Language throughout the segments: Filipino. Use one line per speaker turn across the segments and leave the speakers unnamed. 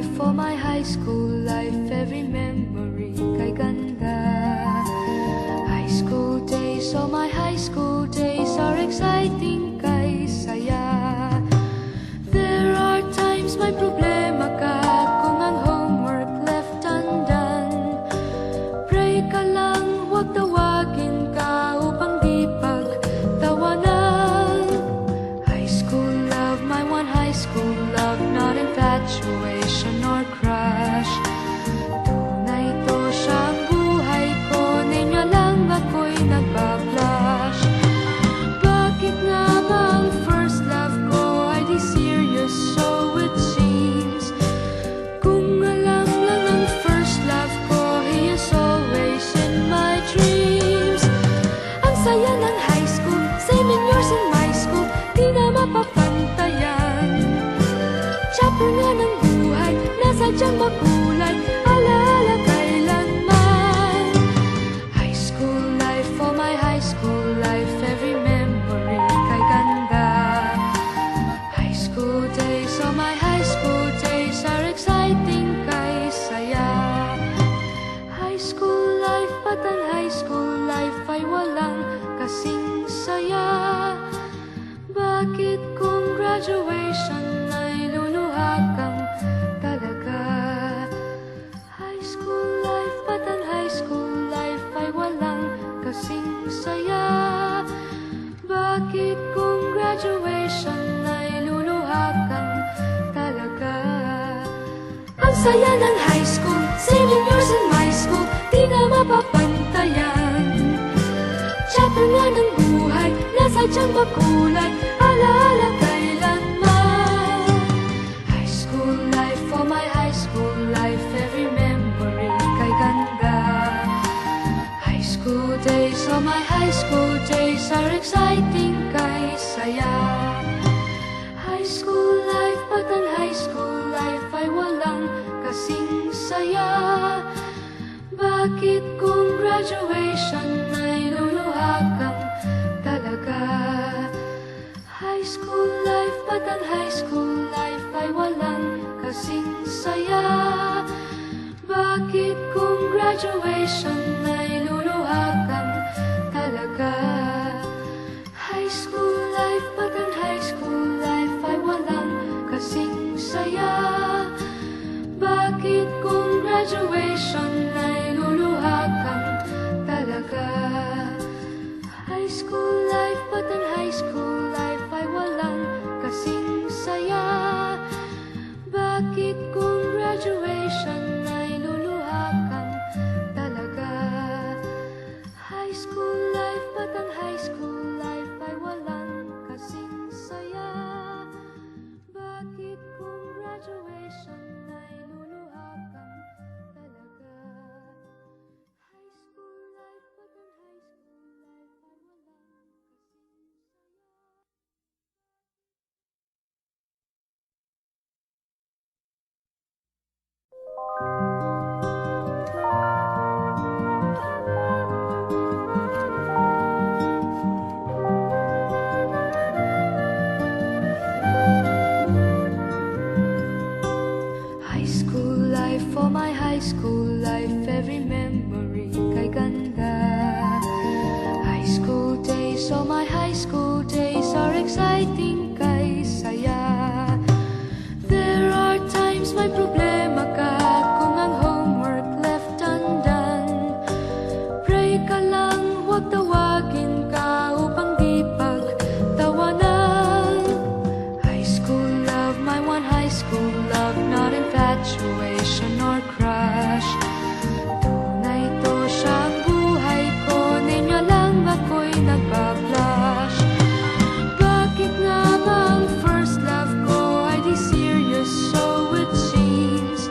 life, for my high school life, every memory kay ganda. High school days, oh my high school days are exciting kay saya. There are times may problema ka kung ang homework left undone. Pray ka lang, huwag tawagin ka upang di pagtawanan. High school love, my one high school love, not infatuation or crush. Tunay to siyang buhay ko, niya lang ako'y nagbablush. Bakit nga ba ang first love ko ay di serious, so it seems? Kung alam lang ang first love ko, he is always in my dreams. Ang saya ng high school, same in yours in my school, di na mapapantayan. Chapter nga ng buhay, nasadyang makulay, alaala kailanman. High school life, for my high school life, every memory kay ganda. High school days, oh my high school days are exciting kay saya. High school life, but ang high school life ay walang kasing saya. Bakit kung graduation ay luluha kang talaga? High school life, but ang high school life ay walang kasing saya. Bakit kung graduation ay luluha kang talaga? Ang saya ng high school, same in yours in my school, di na mapapantayan. Chapter nga ng buhay, nasadyang makulay, alaala kailanman. High school life, for my high school life, every memory kay ganda. High school days, oh my high school days are exciting kay saya. High school life, but ang high school life ay walang kasing saya. Bakit kung graduation ay luluha kang talaga? High school life, but ang high school life ay walang kasing saya. Bakit kung graduation ay luluha kang talaga? High school life, but ang high school life ay walang kasing saya. Bakit kung graduation ay luluha kang talaga? High school life, but ang high school life ay walang kasing saya. Bakit kung graduation ay luluha kang talaga? High school life, but ang high school life ay walang kasing saya. Bakit kung graduation ay luluha kang talaga? High school life, but ang high school life ay walang high school life, for my high school life, every memory kay ganda. High school days, oh my high school days are exciting kay saya. There are times may problema ka kung ang homework left undone. Pray ka lang, huwag tawagin ka upang di pagtawanan. High school love, my one high school love, not infatuation or crush. Tunay to siyang buhay ko, niya lang ako'y nagbablush. Bakit nga ba ang first love ko ay di serious, so it seems?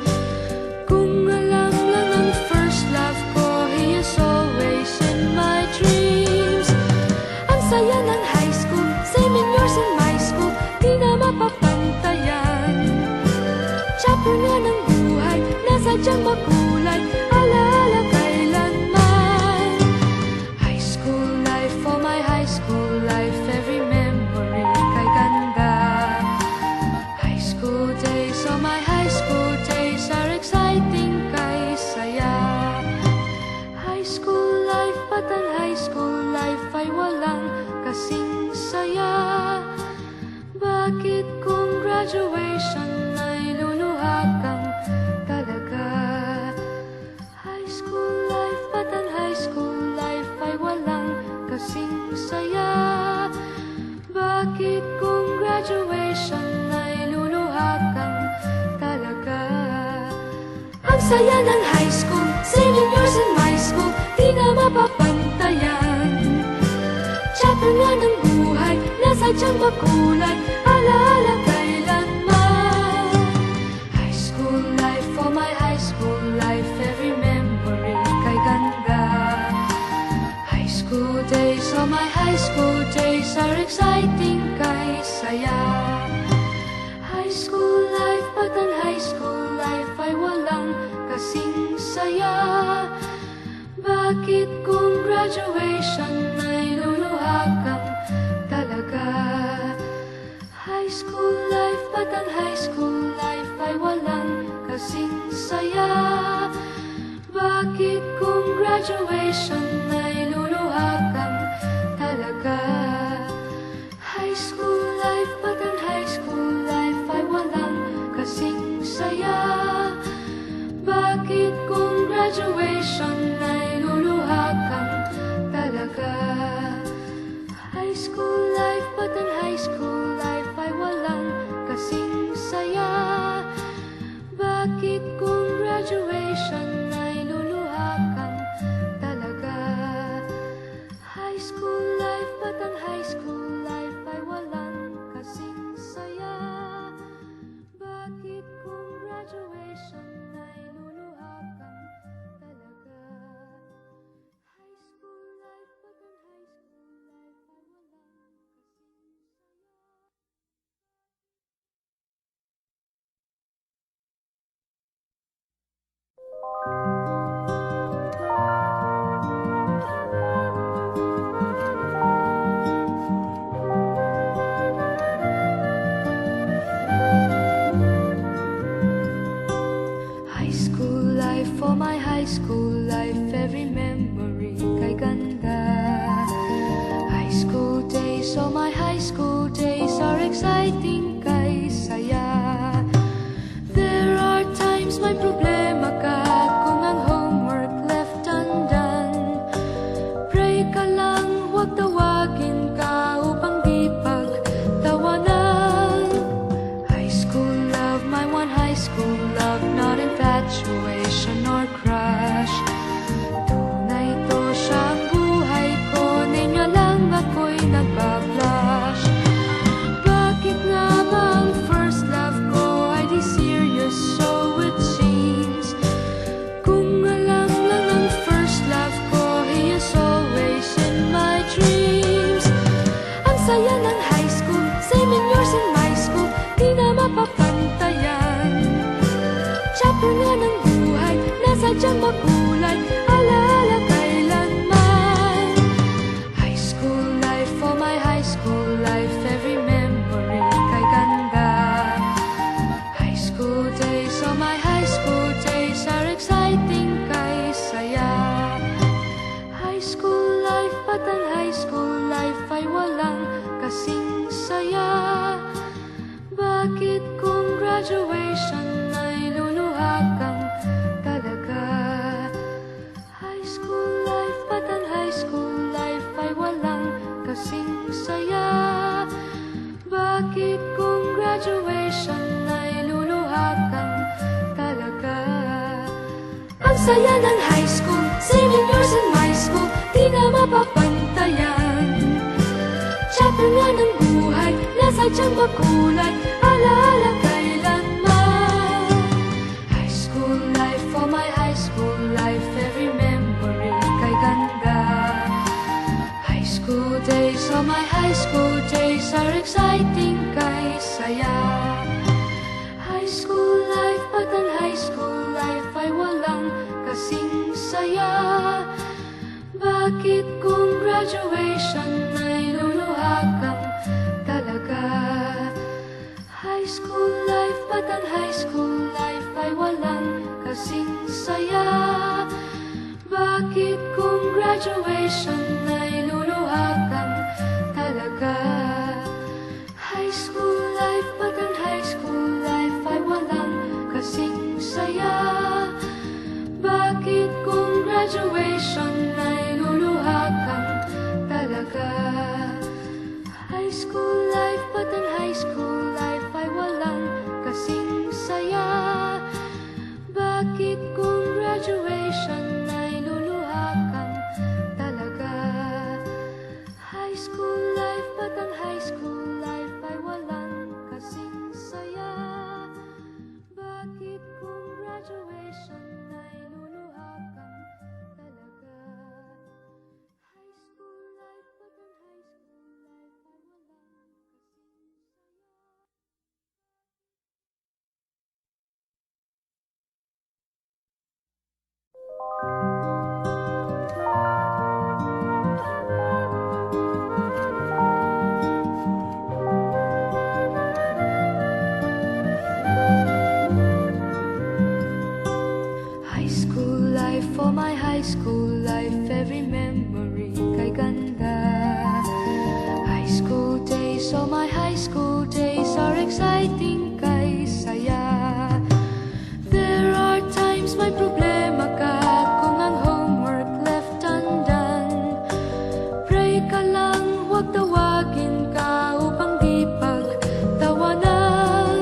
Kung alam lang ang first love ko, he is always in my dreams. Ang saya ng high school, same in yours in my school, di na mapapantayan. Chapter nga ng buhay, nasadyang makulay, alaala kailanman. High school life, for my high school life, every memory kay ganda. High school days, oh my high school days graduation ay luluha kang talaga. High school life, at ang high school life ay walang kasing saya. Bakit kung graduation ay luluha kang talaga? Ang saya ng high school, senior years in my school, di na mapapantayan. Chapter nga ng buhay, nasadyang makulay, alaala kailanman. High school life, for my high school life, every memory kay ganda. High school days, oh my high school days are exciting kay saya. High school life, at ang high school life ay walang kasing saya. Bakit kung graduation ay luluha kang talaga? High school life, at ang high school life ay walang kasing saya. Bakit kung graduation ay luluha kang talaga? High school life, at ang high school life ay walang kasing saya. Bakit kung graduation ay luluha kang talaga? High school life, at ang high school life ay walang kasing saya. Bakit kung graduation ay luluha kang talaga? High school life, at ang high school life ay walang kasing saya. Bakit kung graduation ay luluha kang talaga? High school life, at ang high school life ay walang kasing saya. High school life, for my high school life, every memory kay ganda. High school days, oh my high school days are exciting kay saya. There are times may problema ka kung ang homework left undone. Pray ka lang, huwag tawagin ka upang di pagtawanan. High school love, my one high school love, not infatuation or crush. Tunay to siyang buhay ko, ninyo lang ako'y nagbablush. Bakit nga ba ang first love ko ay di serious, so it seems? Kung alam lang ang first love ko, he is always in my dreams. Ang saya ng high school, same in yours in my school, di na mapapantayan. Chapter nga ng buhay, nasadyang makulay, alaala kailanman. High school life, for my high school life, every memory kay ganda. High school days, oh my high school days are exciting kay saya. High school life, at ang high school life ay walang kasing saya. Bakit kung graduation ay luluha kang talaga? High school life, at ang high school life ay walang kasing saya. Bakit kung graduation ay luluha kang talaga? Ang saya ng high school, senior years in my school, di na mapapantayan. Chapter nga ng buhay, nasadyang makulay, alaala kailanman. High school life, for my high school life, every memory kay ganda. High school days, oh my high school days are exciting kay saya. High school life, at ang high school life ay walang kasing saya. Bakit kung graduation ay luluha kang talaga? High school life, at ang high school life ay walang kasing saya. Bakit kung graduation ay luluha kang talaga? High school life, at ang high school graduation ay luluha kang talaga. High school life, but ang high school life ay walang kasing saya. Bakit kung graduation ay luluha kang talaga? High school life, but ang high school life ay walang kasing saya. Bakit kung graduation ay luluha kang talaga? High school life, but ang high school life ay walang kasing saya. High school life, for my high school life, every memory kay ganda. High school days, oh my high school days are exciting kay saya. There are times may problema ka kung ang homework left undone. Pray ka lang, huwag tawagin ka upang di pagtawanan.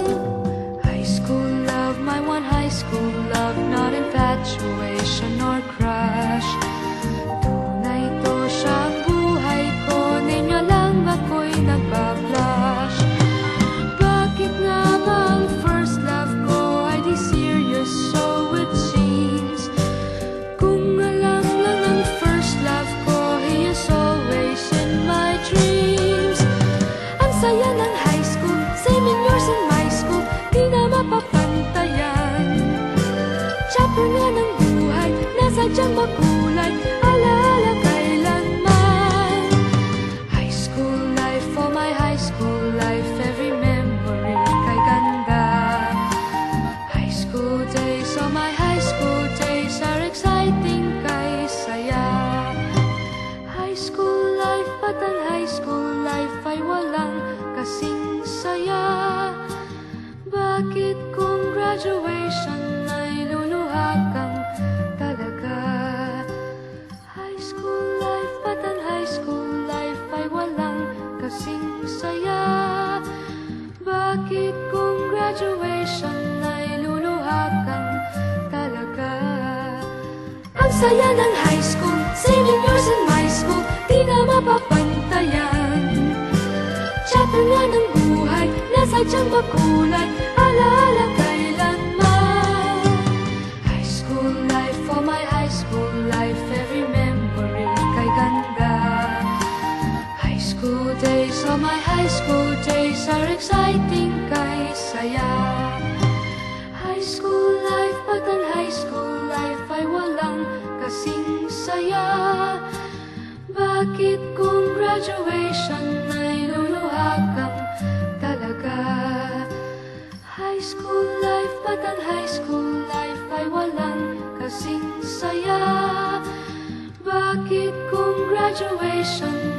High school love, my one high school love, not infatuation or crush. Tunay to siyang buhay ko, ninyo lang ako'y nagpa-blush. Bakit nga ba ang first love ko ay di serious, so it seems? Kung alam lang ang first love ko, he is always in my dreams. Ang saya ng high school, same in yours in my school, di na mapapantayan. Chapter nga ng buhay, nasadyang makulay, alaala kailanman. High school life, for my high school life, every memory kay ganda. High school days, oh my high school days are exciting kay saya. High school life, but ang high school life ay walang kasing saya. Bakit kung graduation ay luluha kang talaga? High school life, but ang high school life ay walang kasing saya. Bakit kung graduation ay luluha kang talaga? Ang saya ng high school, same in yours in my school, di na mapapantayan. Chapter nga ng buhay, nasadyang makulay, alaala kailanman. High school life, for my high school life, every memory kay ganda. High school days, oh my high school days are exciting kay saya. High school life, but ang high school life ay walang kasing saya. Bakit kung graduation ay luluha kang talaga? High school life, but ang high school life ay walang kasing saya. Bakit kung graduation